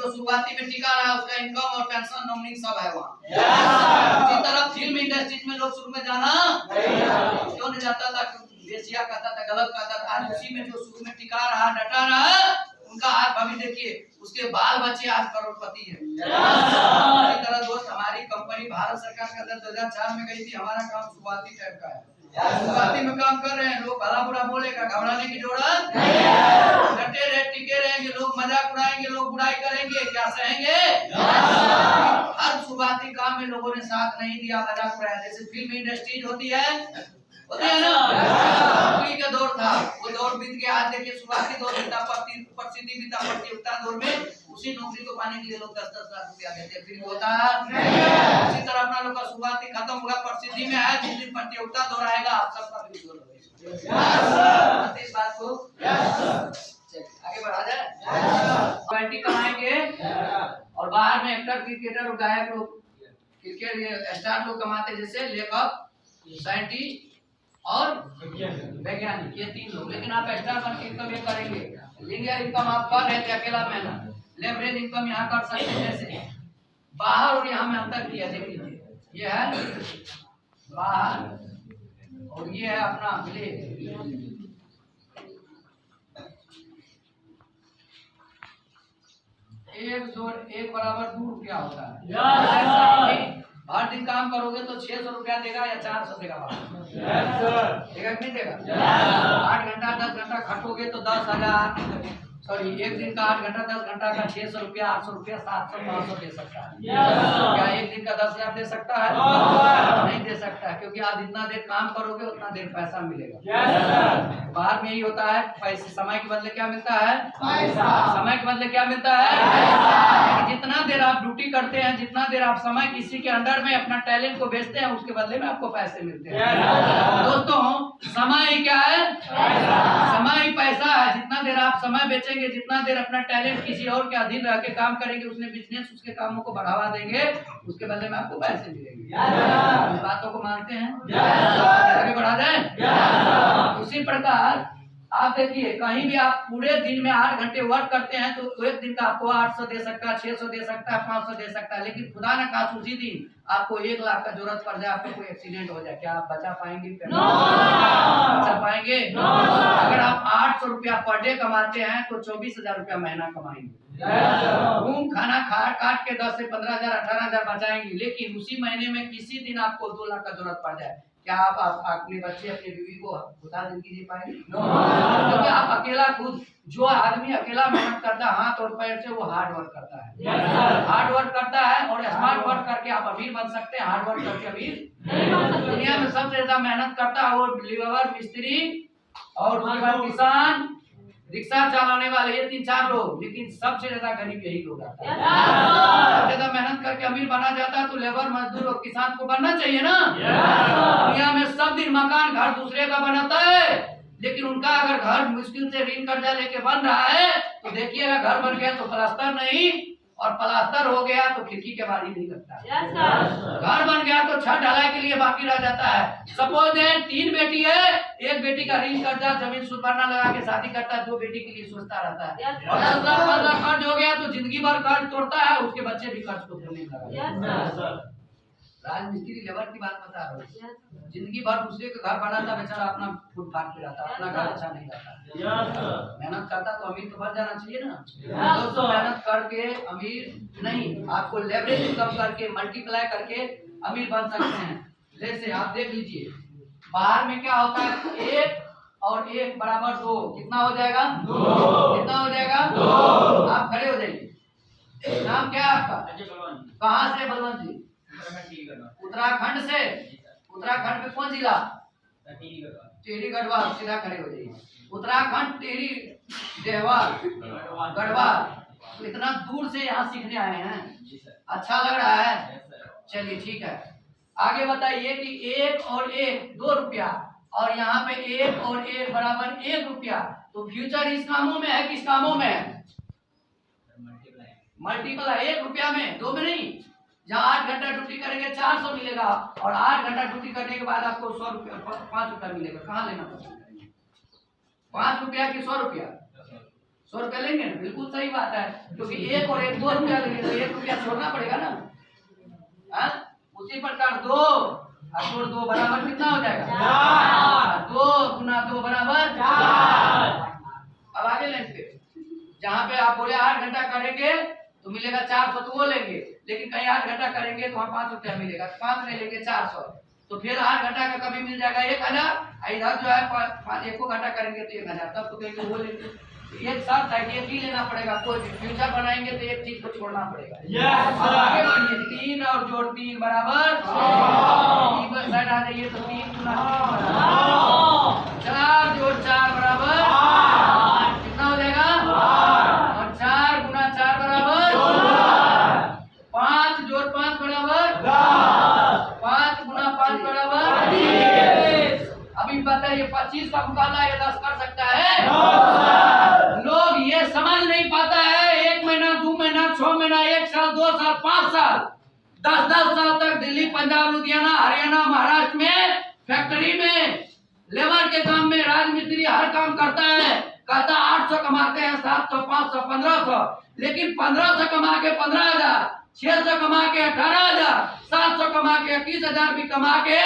जो शुरुआती में टिका रहा उसका इनकम और पेंशन नॉमिनी सब है वहाँ। इसी तरह फिल्म इंडस्ट्री में लोग शुरू में जाना क्यों नहीं जाता था, बेसिया कहता था, गलत कहता था। आज उसी में जो शुरू में टिका रहा, डटा रहा, उनका आज अभी देखिए उसके बाल बच्चे आज करोड़पति है। इसी तरह दोस्त हमारी कंपनी भारत सरकार के अंदर 2004 में गई थी। हमारा काम शुरुआती टाइप का है, शुरुआती में काम कर रहे हैं। लोग भला बुरा बोलेगा, घबराने की जरूरत नहीं है। डटे रहे, टिके रहेंगे, लोग मजाक उड़ाएंगे, लोग बुराई करेंगे, क्या सहेंगे? हर शुरुआती काम में लोगों ने साथ नहीं दिया, मजाक उड़ाया। जैसे फिल्म इंडस्ट्रीज होती है ना, नौकरी का दौर था, वो दौर बीत गया। आज देखिए शुरुआती दौर बीता, प्रसिद्धि बीता, प्रतियोगिता दौर में उसी नौकरी को पाने के लिए लोग 10-10 लाख रुपया देते हैं, फिर होता है। उसी तरह अपना लोग का शुरुआती खत्म होगा, प्रसिद्धि में है, जिस दिन प्रतियोगिता दौर आएगा आप सबका भी दौर होगा। इस बात को आगे बढ़ा जाए। क्वालिटी कमाएंगे और बाहर में एक्टर, क्रिकेटर और गायक लोग, क्रिकेट स्टार लोग कमाते, जैसे लेखक, साइंटिस्ट और वैज्ञानिक, ये तीन लोग। लेकिन आप एक्स्ट्रा इनकम ये करेंगे, लीनियर इनकम आप कर रहे थे अकेला मेहनत, लेवरेज इनकम यहाँ कर सकते हैं। जैसे बाहर और यहाँ में अंतर किया, देख लीजिए, ये है बाहर और ये है अपना ले। एक बराबर 2 रुपया होता है। हर दिन काम करोगे तो 600 रुपया देगा या 400 देगा, देगा कि नहीं देगा? 8 घंटा 10 घंटा खटोगे तो 10,000, सॉरी एक दिन का 8 घंटा 10 घंटा का 600 रुपया, 800 रुपया, 700 500 दे सकता है। क्या एक दिन का 10,000 दे सकता है? नहीं दे सकता है, क्योंकि आप जितना देर काम करोगे उतना देर पैसा मिलेगा। बाहर में यही होता है, पैसे समय के बदले क्या मिलता है? समय के बदले क्या मिलता है? जितना देर आप ड्यूटी करते हैं, जितना देर आप समय किसी के अंडर में अपना टैलेंट को बेचते हैं, उसके बदले में आपको पैसे मिलते हैं। दोस्तों समय क्या है? समय ही पैसा है। जितना देर आप समय बेचेंगे, जितना देर अपना टैलेंट किसी और के अधीन रह के काम करेंगे, उसने बिजनेस, उसके कामों को बढ़ावा देंगे, उसके बदले में आपको पैसे मिलेंगे। इस बातों को मानते हैं? आगे बढ़ा जाए। उसी प्रकार आप देखिए, कहीं भी आप पूरे दिन में 8 घंटे वर्क करते हैं तो एक दिन का आपको 800 दे सकता है, 600 दे सकता है, 500 दे सकता है। लेकिन खुदा न खास उसी दिन आपको 1 लाख का जरूरत पड़ जाए, आपको कोई एक्सीडेंट हो जाए, क्या आप बचा पाएंगे? बचा पाएंगे? अगर आप 800 रुपया पर डे कमाते हैं तो 24,000 रुपया महीना कमाएंगे। घूम खाना खा काट के 10 से 15,000 18,000 बचाएंगे। लेकिन उसी महीने में किसी दिन आपको 2 लाख का जरूरत पड़ जाए, क्या आप अपने बच्चे, अपनी बीवी को खुदा जिंदगी जी पाएंगे? क्योंकि आप अकेला, खुद जो आदमी अकेला मेहनत करता है हाथ और पैर से, वो हार्ड वर्क करता है। हार्ड वर्क करता है और स्मार्ट वर्क करके आप अमीर बन सकते हैं, हार्ड वर्क करके अमीर। दुनिया में सबसे ज्यादा मेहनत करता है वो लेबर, मिस्त्री और उसके बाद किसान, रिक्शा चलाने वाले, ये 3-4 लोग। लेकिन सबसे ज्यादा गरीब यही लोग आते हैं। सबसे ज्यादा मेहनत करके अमीर बना जाता है तो लेबर, मजदूर और किसान को बनना चाहिए ना। दुनिया में सब दिन मकान घर दूसरे का बनाता है, लेकिन उनका अगर घर मुश्किल से ऋण कर्जा लेके बन रहा है तो देखिएगा, घर बन गया तो प्लास्टर नहीं, और प्लास्टर हो गया तो खिड़की के बारी नहीं लगता। घर बन गया तो छत ढलाई के लिए बाकी रह जाता है। सपोज दें 3 बेटी है, एक बेटी का ऋण कर्जा जमीन सुधारना लगा के शादी करता है, 2 बेटी के लिए सोचता रहता है, और 10 लाख कर्ज हो गया तो जिंदगी भर कर्ज तोड़ता है, उसके बच्चे भी कर्ज को भरने लगा। राजमिस्त्री लेबर की बात बता रहा हूँ, जिंदगी भर दूसरे का घर बनाता, बेचारा अपना फुटपाथ पे रहता, अपना घर अच्छा नहीं रहता। मेहनत करता तो अमीर तो बन जाना चाहिए ना। दोस्तों मेहनत करके अमीर नहीं, आपको लेवरेज इनकम करके, मल्टीप्लाई करके अमीर बन सकते हैं। जैसे आप देख लीजिए, बाहर में क्या होता है, 1 और 1 बराबर 2, कितना हो जाएगा? 2। कितना हो जाएगा? 2। आप खड़े हो जाइए। नाम क्या है आपका? कहाँ से? बलवंत जी, उत्तराखंड से। उत्तराखंड में कौन जिला? टेरी गढ़वाल। सीधा खड़े हो जाइए। उत्तराखंड, टेरी, देहवाल, गढ़वाल, तो इतना दूर से यहाँ सीखने आए हैं, अच्छा लग रहा है? चलिए ठीक है। आगे बताइए कि 1 और 1 2 रुपया, और यहाँ पे 1 और 1 बराबर 1 रुपया। तो फ्यूचर इस कामों में है, किस कामों में है? मल्टीप्लाई। 1 रुपया में, 2 में नहीं। जहाँ 8 घंटा ड्यूटी करेंगे 400 मिलेगा, और 8 घंटा ड्यूटी करने के बाद आपको 100 रुपया, 5 रुपया मिलेगा। कहाँ लेना पसंद करेंगे? 5 रुपया कि 100 रुपया? 100 रुपया लेंगे ना, बिल्कुल सही बात है, क्योंकि 1 और 1 2 रुपया लेंगे तो 1 रुपया छोड़ना पड़ेगा ना। हाँ, उसी प्रकार 2 और 2 बराबर कितना हो जाएगा? 2 गुना 2 बराबर 4। अब आगे लेंगे, जहाँ पे आप बोले 8 घंटा करेंगे तो मिलेगा 400, तो वो लेंगे, लेकिन कहीं 8 घंटा करेंगे तो वहाँ 5 रुपया मिलेगा, 5 नहीं लेंगे 400, तो फिर 8 घंटा का कभी मिल जाएगा 1000। इधर जो है 1 घंटा करेंगे तो 1000, तब तो कहेंगे वो लेंगे। एक साथ है, एक ही लेना पड़ेगा, कोई भी फ्यूचर बनाएंगे तो एक चीज को छोड़ना पड़ेगा। अब आगे बढ़िए, 3 और जोड़ 3 बराबर 3 आ जाइए तो 3 गुना 4 जोड़ 4 बराबर कितना हो जाएगा? और 4 गुना 4 बराबर 5 जोड़ 5 बराबर 5 गुना 5 बराबर 30। अभी बताइए 25 का मुकाबला ये 10 कर सकता है? लोग ये समझ नहीं पाता है, 1 महीना 2 महीना 6 महीना 1 साल 2 साल 5 साल 10-10 साल तक दिल्ली पंजाब लुधियाना हरियाणा महाराष्ट्र में फैक्ट्री में लेबर के काम में राजमिस्त्री हर काम करता है, कहता 800 कमाते हैं 700 500 1500, लेकिन 1500 कमा के 15,000, 600 कमा के 18,000, 700 कमा के 21,000 भी कमा के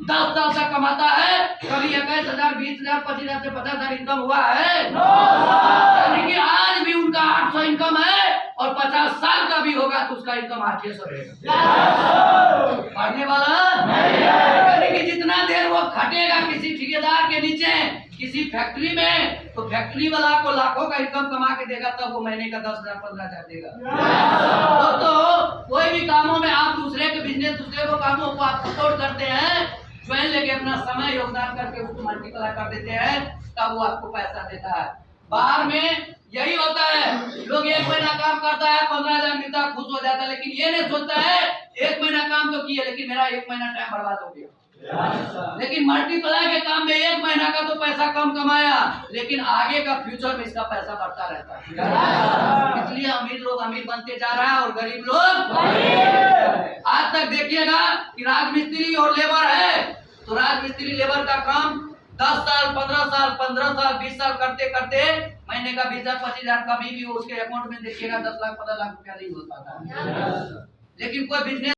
10 साल तक कमाता है। कभी 21,000 20,000 25,000 से 50,000 इनकम हुआ है? यानी कि आज भी उनका 800 इनकम है और 50 साल का भी होगा तो उसका इनकम 800 रहेगा। पढ़ने वाला यानी कि जितना देर वो खटेगा किसी ठेकेदार के नीचे किसी फैक्ट्री में, तो फैक्ट्री वाला को लाखों का इनकम कमा के देगा, तब वो महीने का 10,000 15,000 देगा। तो कोई भी कामों में आप दूसरे के बिजनेस दूसरे को कामों को आप सपोर्ट करते हैं, स्वयं लेके अपना समय योगदान करके उसको मल्टीप्लाई कर देते हैं, तब वो आपको पैसा देता है। बाहर में यही होता है, लोग 1 महीना काम करता है 15,000 मिलता है, खुश हो जाता है, लेकिन ये नहीं सोचता है 1 महीना काम तो किया लेकिन मेरा 1 महीना टाइम बर्बाद हो गया। लेकिन मल्टीप्लाई के काम में 1 महीना का तो पैसा कम कमाया, लेकिन आगे का फ्यूचर में इसका पैसा बढ़ता रहता है। इसलिए अमीर लोग अमीर बनते जा रहा है और गरीब लोग आज तक देखिएगा कि राजमिस्त्री और लेबर है, तो राजमिस्त्री लेबर का काम 10 साल 15 साल 15 साल 20 साल करते करते महीने का 20,000 25,000 कभी भी उसके अकाउंट में देखिएगा 10 लाख 15 लाख रुपया नहीं हो पाता। लेकिन कोई बिजनेस